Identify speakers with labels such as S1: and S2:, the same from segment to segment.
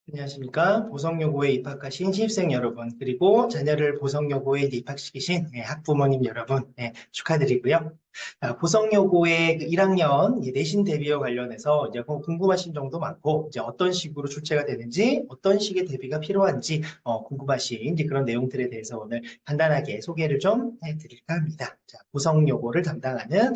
S1: 안녕하십니까. 보성여고에 입학하신 신입생 여러분, 그리고 자녀를 보성여고에 이제 입학시키신 학부모님 여러분, 축하드리고요. 보성여고의 그 1학년 내신 대비와 관련해서 이제 궁금하신 점도 많고, 이제 어떤 식으로 출제가 되는지, 어떤 식의 대비가 필요한지 궁금하신 이제 그런 내용들에 대해서 오늘 간단하게 소개를 좀 해드릴까 합니다. 자, 보성여고를 담당하는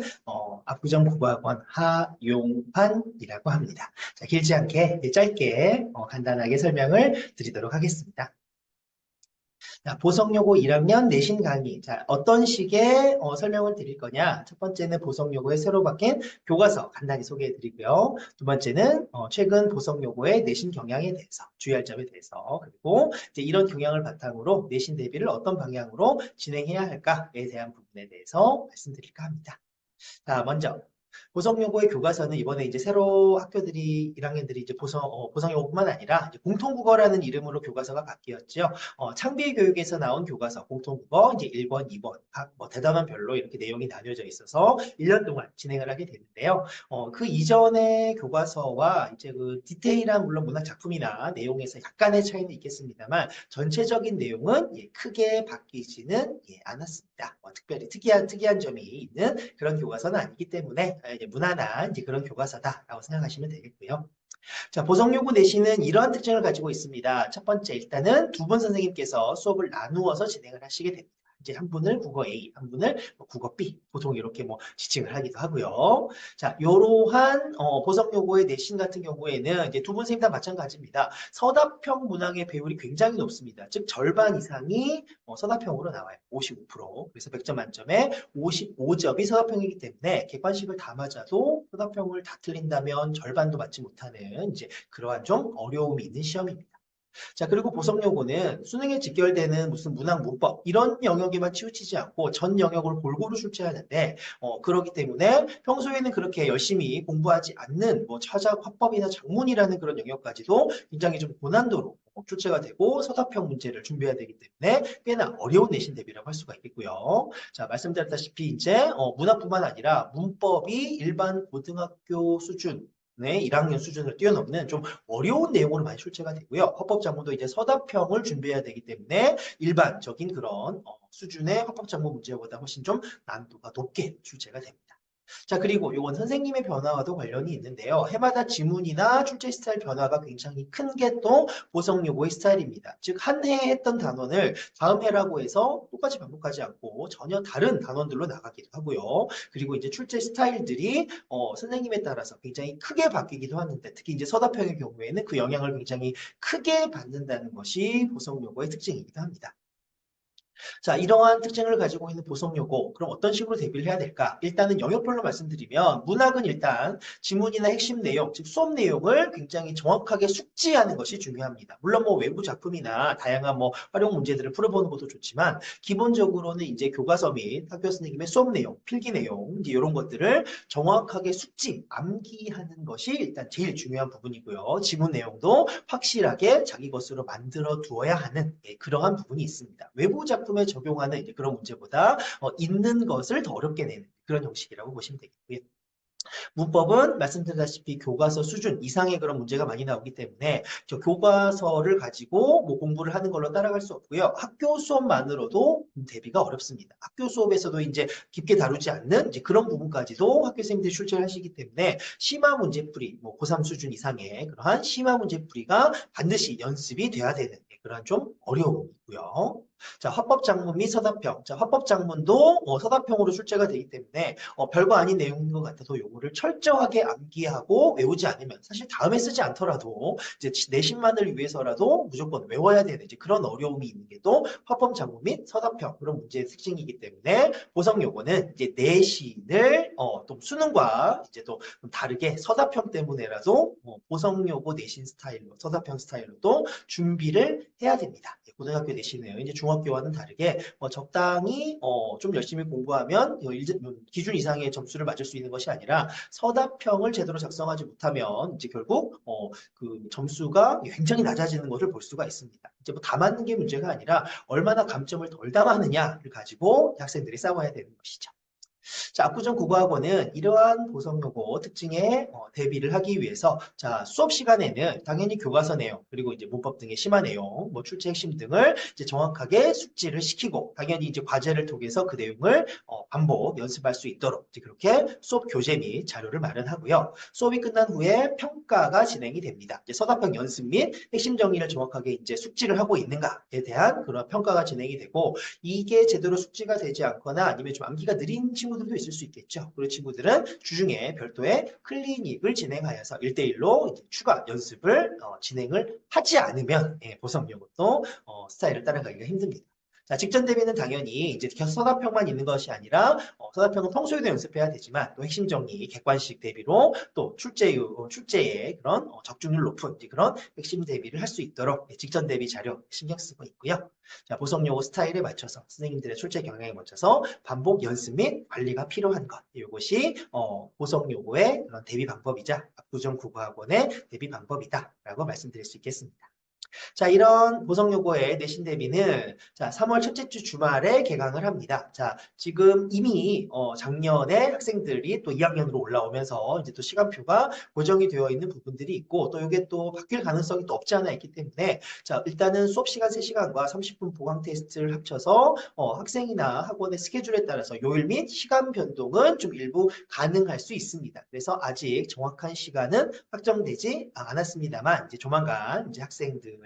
S1: 압구정국어학원 하용환이라고 합니다. 자, 길지 않게 짧게 간단하게 설명을 드리도록 하겠습니다. 자, 보성여고 1학년 내신 강의. 자, 어떤 식의 설명을 드릴 거냐? 첫 번째는 보성여고의 새로 바뀐 교과서 간단히 소개해 드리고요. 두 번째는 최근 보성여고의 내신 경향에 대해서, 주의할 점에 대해서, 그리고 이제 이런 경향을 바탕으로 내신 대비를 어떤 방향으로 진행해야 할까에 대한 부분에 대해서 말씀드릴까 합니다. 자, 먼저 보성여고의 교과서는 이번에 이제 새로 학교들이 1학년들이 이제 보성여고뿐만 아니라 이제 공통국어라는 이름으로 교과서가 바뀌었죠. 창비교육에서 나온 교과서 공통국어 이제 1번, 2번 각 뭐 대단한 별로 이렇게 내용이 나뉘어져 있어서 1년 동안 진행을 하게 되는데요. 그 이전의 교과서와 이제 그 디테일한 물론 문학 작품이나 내용에서 약간의 차이는 있겠습니다만 전체적인 내용은 크게 바뀌지는 않았습니다. 특별히 특이한 점이 있는 그런 교과서는 아니기 때문에 이제 무난한 이제 그런 교과서다라고 생각하시면 되겠고요. 자, 보성요구 내신은 이러한 특징을 가지고 있습니다. 첫 번째, 일단은 두 분 선생님께서 수업을 나누어서 진행을 하시게 됩니다. 이제 한 분을 국어 A, 한 분을 국어 B, 보통 이렇게 뭐 지칭을 하기도 하고요. 자, 이러한 보성요구의 내신 같은 경우에는 이제 두 분 선생님 다 마찬가지입니다. 서답형 문항의 배율이 굉장히 높습니다. 즉 절반 이상이 서답형으로 나와요. 55%. 그래서 100점 만점에 55점이 서답형이기 때문에 객관식을 다 맞아도 서답형을 다 틀린다면 절반도 맞지 못하는 이제 그러한 좀 어려움이 있는 시험입니다. 자, 그리고 보성여고는 수능에 직결되는 무슨 문학 문법 이런 영역에만 치우치지 않고 전 영역을 골고루 출제하는데 그렇기 때문에 평소에는 그렇게 열심히 공부하지 않는 뭐 차작 화법이나 작문이라는 그런 영역까지도 굉장히 좀 고난도로 출제가 되고 서답형 문제를 준비해야 되기 때문에 꽤나 어려운 내신 대비라고 할 수가 있겠고요. 자, 말씀드렸다시피 이제 문학뿐만 아니라 문법이 일반 고등학교 수준 네, 1학년 수준을 뛰어넘는 좀 어려운 내용으로 많이 출제가 되고요. 헌법작문도 이제 서답형을 준비해야 되기 때문에 일반적인 그런 수준의 헌법작문 문제보다 훨씬 좀 난도가 높게 출제가 됩니다. 자, 그리고 이건 선생님의 변화와도 관련이 있는데요. 해마다 지문이나 출제 스타일 변화가 굉장히 큰 게 또 보성요구의 스타일입니다. 즉, 한 해에 했던 단원을 다음 해라고 해서 똑같이 반복하지 않고 전혀 다른 단원들로 나가기도 하고요. 그리고 이제 출제 스타일들이 선생님에 따라서 굉장히 크게 바뀌기도 하는데 특히 이제 서답형의 경우에는 그 영향을 굉장히 크게 받는다는 것이 보성요구의 특징이기도 합니다. 자, 이러한 특징을 가지고 있는 보성요고, 그럼 어떤 식으로 대비를 해야 될까? 일단은 영역별로 말씀드리면, 문학은 일단 지문이나 핵심 내용, 즉 수업 내용을 굉장히 정확하게 숙지하는 것이 중요합니다. 물론 뭐 외부 작품이나 다양한 뭐 활용 문제들을 풀어보는 것도 좋지만, 기본적으로는 이제 교과서 및 학교 선생님의 수업 내용, 필기 내용, 이제 이런 것들을 정확하게 숙지, 암기하는 것이 일단 제일 중요한 부분이고요. 지문 내용도 확실하게 자기 것으로 만들어 두어야 하는 그러한 부분이 있습니다. 외부 작품에 적용하는 이제 그런 문제보다 있는 것을 더 어렵게 내는 그런 형식이라고 보시면 되겠고요. 문법은 말씀드렸다시피 교과서 수준 이상의 그런 문제가 많이 나오기 때문에 저 교과서를 가지고 뭐 공부를 하는 걸로 따라갈 수 없고요. 학교 수업만으로도 대비가 어렵습니다. 학교 수업에서도 이제 깊게 다루지 않는 이제 그런 부분까지도 학교 선생님들이 출제를 하시기 때문에 심화 문제풀이, 뭐 고3 수준 이상의 그러한 심화 문제풀이가 반드시 연습이 돼야 되는 그러한 좀 어려움이 있고요. 자, 화법작문 및 서답형. 자, 화법작문도 서답형으로 출제가 되기 때문에 별거 아닌 내용인 것 같아도 요거를 철저하게 암기하고 외우지 않으면 사실 다음에 쓰지 않더라도 이제 내신만을 위해서라도 무조건 외워야 되는 이제 그런 어려움이 있는 게 또 화법작문 및 서답형 그런 문제의 특징이기 때문에 보성 요거는 이제 내신을 또 수능과 이제 또 다르게 서답형 때문에라도 보성 요거 내신 스타일로 서답형 스타일로 또 준비를 해야 됩니다. 고등학교 내신은 이제 중학교와는 다르게 적당히 좀 열심히 공부하면 기준 이상의 점수를 맞을 수 있는 것이 아니라 서답형을 제대로 작성하지 못하면 이제 결국 그 점수가 굉장히 낮아지는 것을 볼 수가 있습니다. 이제 뭐 다 맞는 게 문제가 아니라 얼마나 감점을 덜 담았느냐를 가지고 학생들이 싸워야 되는 것이죠. 자, 압구정 국어학원은 이러한 보성 요구 특징에 대비를 하기 위해서 자, 수업 시간에는 당연히 교과서 내용 그리고 이제 문법 등의 심화 내용, 뭐 출제 핵심 등을 이제 정확하게 숙지를 시키고 당연히 이제 과제를 통해서 그 내용을 반복 연습할 수 있도록 이제 그렇게 수업 교재 및 자료를 마련하고요. 수업이 끝난 후에 평가가 진행이 됩니다. 이제 서답형 연습 및 핵심 정리를 정확하게 이제 숙지를 하고 있는가에 대한 그런 평가가 진행이 되고 이게 제대로 숙지가 되지 않거나 아니면 좀 암기가 느린 친구들도 있을 수 있겠죠. 그런 친구들은 주중에 별도의 클리닉을 진행하여서 1대1로 추가 연습을 진행을 하지 않으면 보성 요것도 스타일을 따라가기가 힘듭니다. 자, 직전 대비는 당연히 이제 서답형만 있는 것이 아니라 서답형은 평소에도 연습해야 되지만 또 핵심 정리, 객관식 대비로 또 출제의 그런 적중률 높은 그런 핵심 대비를 할 수 있도록 직전 대비 자료 신경 쓰고 있고요. 자, 보성 요구 스타일에 맞춰서 선생님들의 출제 경향에 맞춰서 반복 연습 및 관리가 필요한 것. 이것이 보성 요구의 그런 대비 방법이자 압구정 국어학원의 대비 방법이다라고 말씀드릴 수 있겠습니다. 자, 이런 보성 요구의 내신 대비는 자, 3월 첫째 주 주말에 개강을 합니다. 자, 지금 이미 작년에 학생들이 또 2학년으로 올라오면서 이제 또 시간표가 고정이 되어 있는 부분들이 있고 또 이게 또 바뀔 가능성이 또 없지 않아 있기 때문에 자, 일단은 수업 시간 3시간과 30분 보강 테스트를 합쳐서 학생이나 학원의 스케줄에 따라서 요일 및 시간 변동은 좀 일부 가능할 수 있습니다. 그래서 아직 정확한 시간은 확정되지 않았습니다만 이제 조만간 이제 학생들의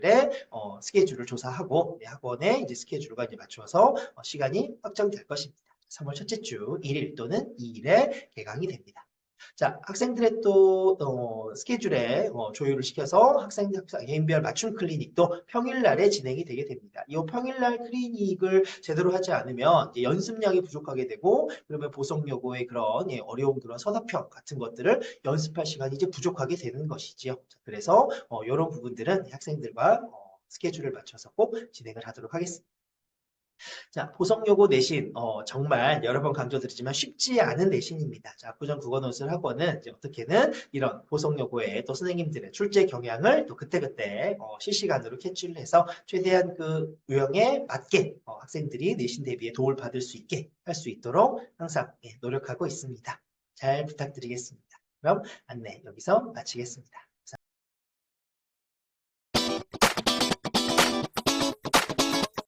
S1: 스케줄을 조사하고 학원의 이제 스케줄과 이제 맞춰서 시간이 확정될 것입니다. 3월 첫째 주 1일 또는 2일에 개강이 됩니다. 자, 학생들의 또 스케줄에 조율을 시켜서 학생 개인별 맞춤 클리닉도 평일날에 진행이 되게 됩니다. 이 평일날 클리닉을 제대로 하지 않으면 연습량이 부족하게 되고 그러면 보성 요구의 그런 어려운 그런 서답형 같은 것들을 연습할 시간이 이제 부족하게 되는 것이지요. 그래서 이런 부분들은 학생들과 스케줄을 맞춰서 꼭 진행을 하도록 하겠습니다. 자, 보성 요구 내신 정말 여러 번 강조드리지만 쉽지 않은 내신입니다. 자, 압구정 국어논술 학원은 이제 어떻게는 이런 보성 요구에 또 선생님들의 출제 경향을 또 그때그때 실시간으로 캐치를 해서 최대한 그 유형에 맞게 학생들이 내신 대비에 도움을 받을 수 있게 할 수 있도록 항상 노력하고 있습니다. 잘 부탁드리겠습니다. 그럼 안내 여기서 마치겠습니다.